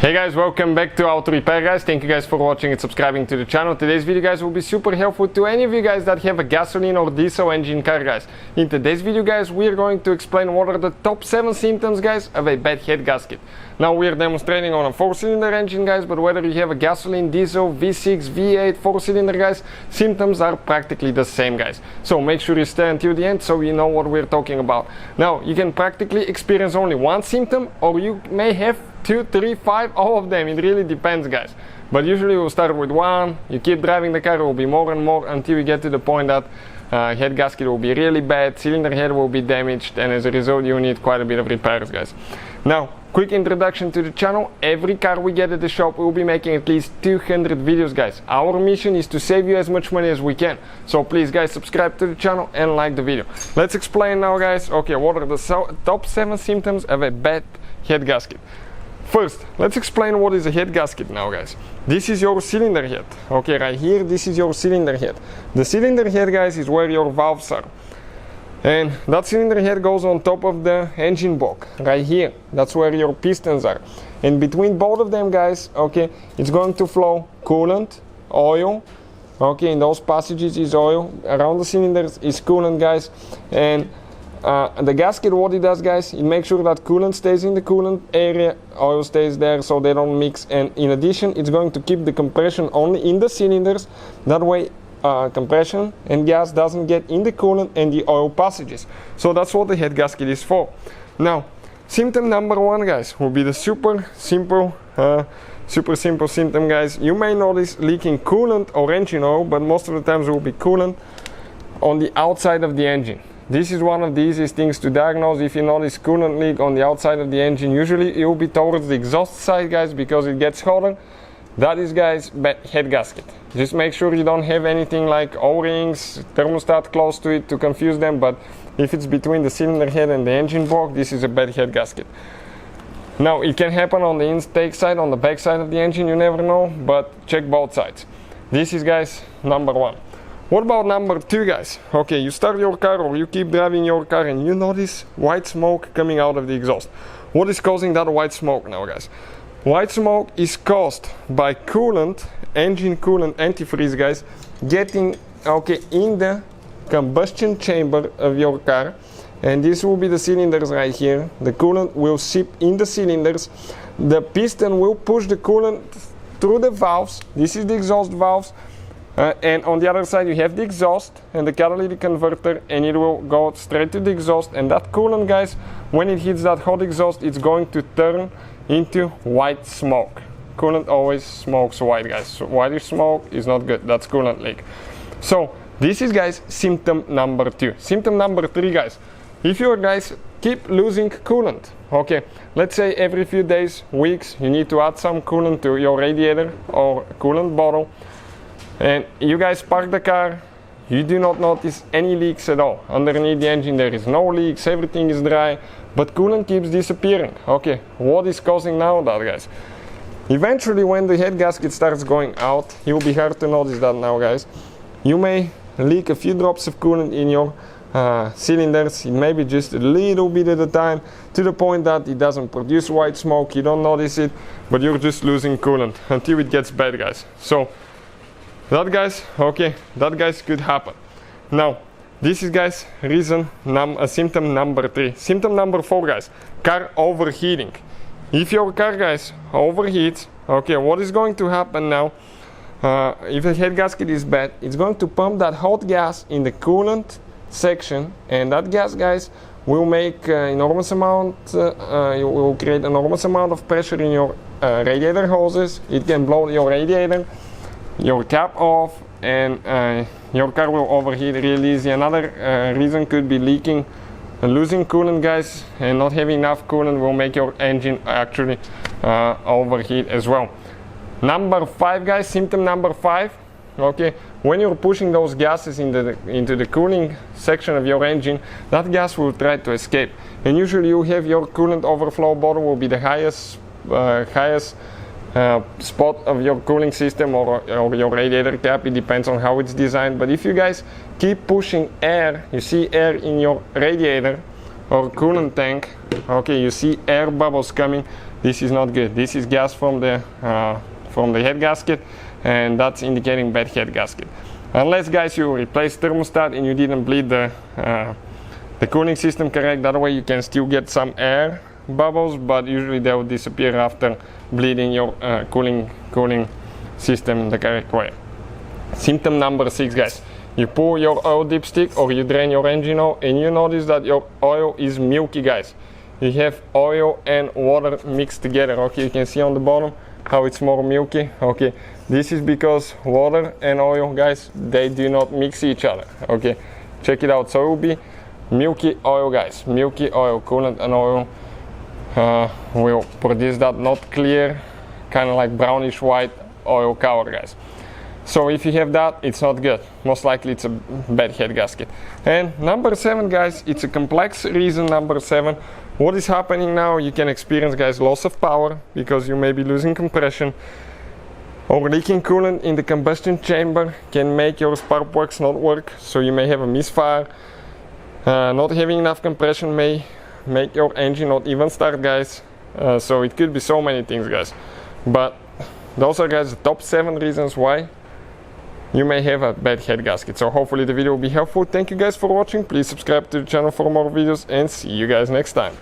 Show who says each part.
Speaker 1: Hey guys, welcome back to Auto Repair guys. Thank you guys for watching and subscribing to the channel. Today's video guys will be super helpful to any of you guys that have a gasoline or diesel engine car guys. In today's video guys, we are going to explain what are the top 7 symptoms guys of a bad head gasket. Now we are demonstrating on a 4-cylinder engine guys, but whether you have a gasoline, diesel, V6, V8, 4-cylinder guys, symptoms are practically the same guys. So make sure you stay until the end so you know what we're talking about. Now you can practically experience only one symptom, or you may have 2, 3, 5, all of them. It really depends guys, but usually we'll start with one. You keep driving the car, it will be more and more until you get to the point that head gasket will be really bad, cylinder head will be damaged, and as a result you need quite a bit of repairs guys. Now quick introduction to the channel. Every car we get at the shop we'll be making at least 200 videos guys. Our mission is to save you as much money as we can, so please guys subscribe to the channel and like the video. Let's explain now guys. Okay, what are the top 7 symptoms of a bad head gasket? First, let's explain what is a head gasket now guys. This is your cylinder head. Okay, right here, this is your cylinder head. The cylinder head guys is where your valves are. And that cylinder head goes on top of the engine block. Right here, that's where your pistons are. And between both of them guys, okay, it's going to flow coolant, oil. Okay, in those passages is oil. Around the cylinders is coolant guys. And the gasket, what it does guys, it makes sure that coolant stays in the coolant area, oil stays there so they don't mix, and in addition it's going to keep the compression only in the cylinders. That way compression and gas doesn't get in the coolant and the oil passages. So that's what the head gasket is for. Now symptom number 1 guys will be the super simple symptom guys. You may notice leaking coolant or engine oil, but most of the times it will be coolant on the outside of the engine. This is one of the easiest things to diagnose. If you notice coolant leak on the outside of the engine, usually it will be towards the exhaust side guys because it gets hotter. That is guys bad head gasket. Just make sure you don't have anything like O-rings, thermostat close to it to confuse them, but if it's between the cylinder head and the engine block, this is a bad head gasket. Now it can happen on the intake side, on the back side of the engine, you never know, but check both sides. This is guys number 1. What about number 2 guys? Okay, you start your car or you keep driving your car and you notice white smoke coming out of the exhaust. What is causing that white smoke now guys? White smoke is caused by coolant, engine coolant antifreeze guys, getting in the combustion chamber of your car, and this will be the cylinders right here. The coolant will seep in the cylinders, the piston will push the coolant through the valves. This is the exhaust valves. And on the other side you have the exhaust and the catalytic converter, and it will go straight to the exhaust, and that coolant guys, when it hits that hot exhaust, it's going to turn into white smoke. Coolant always smokes white guys, so whitish smoke is not good, that's coolant leak. So this is guys symptom number 2. Symptom number 3 guys, if you guys keep losing coolant, okay, let's say every few days, weeks, you need to add some coolant to your radiator or coolant bottle, and you guys park the car, you do not notice any leaks at all. Underneath the engine there is no leaks, everything is dry, but coolant keeps disappearing. Okay, what is causing now that guys? Eventually when the head gasket starts going out, it will be hard to notice that now guys. You may leak a few drops of coolant in your cylinders. It may be just a little bit at a time, to the point that it doesn't produce white smoke, you don't notice it, but you're just losing coolant until it gets bad guys. So that guys, okay, that guys could happen. Now this is guys symptom number 3. Symptom number 4 guys, car overheating. If your car guys overheats, okay, what is going to happen now? If the head gasket is bad, it's going to pump that hot gas in the coolant section, and that gas guys will make enormous amount, it will create enormous amount of pressure in your radiator hoses. It can blow your radiator, your cap off, and your car will overheat really easy. Another reason could be leaking, losing coolant guys, and not having enough coolant will make your engine actually overheat as well. Number 5 guys, symptom number 5, okay, when you're pushing those gases into the cooling section of your engine, that gas will try to escape, and usually you have your coolant overflow bottle will be the highest spot of your cooling system or your radiator cap. It depends on how it's designed, but if you guys keep pushing air, you see air in your radiator or coolant tank, okay, you see air bubbles coming, this is not good. This is gas from the head gasket, and that's indicating bad head gasket. Unless, guys, you replace thermostat and you didn't bleed the cooling system correct, that way you can still get some air bubbles, but usually they will disappear after bleeding your cooling system in the correct way. Symptom number 6, guys. You pull your oil dipstick or you drain your engine oil and you notice that your oil is milky, guys. You have oil and water mixed together. Okay, you can see on the bottom how it's more milky. Okay, this is because water and oil, guys, they do not mix each other. Okay, check it out. So it will be milky oil, guys. Milky oil, coolant and oil will produce that not clear, kind of like brownish white oil color, guys. So if you have that, it's not good. Most likely it's a bad head gasket. And number 7, guys, it's a complex reason. Number 7, what is happening now, you can experience, guys, loss of power because you may be losing compression, or leaking coolant in the combustion chamber can make your spark plugs not work, so you may have a misfire. Not having enough compression may make your engine not even start, guys. So it could be so many things, guys, but those are, guys, the top 7 reasons why you may have a bad head gasket. So hopefully the video will be helpful. Thank you, guys, for watching. Please subscribe to the channel for more videos and see you guys next time.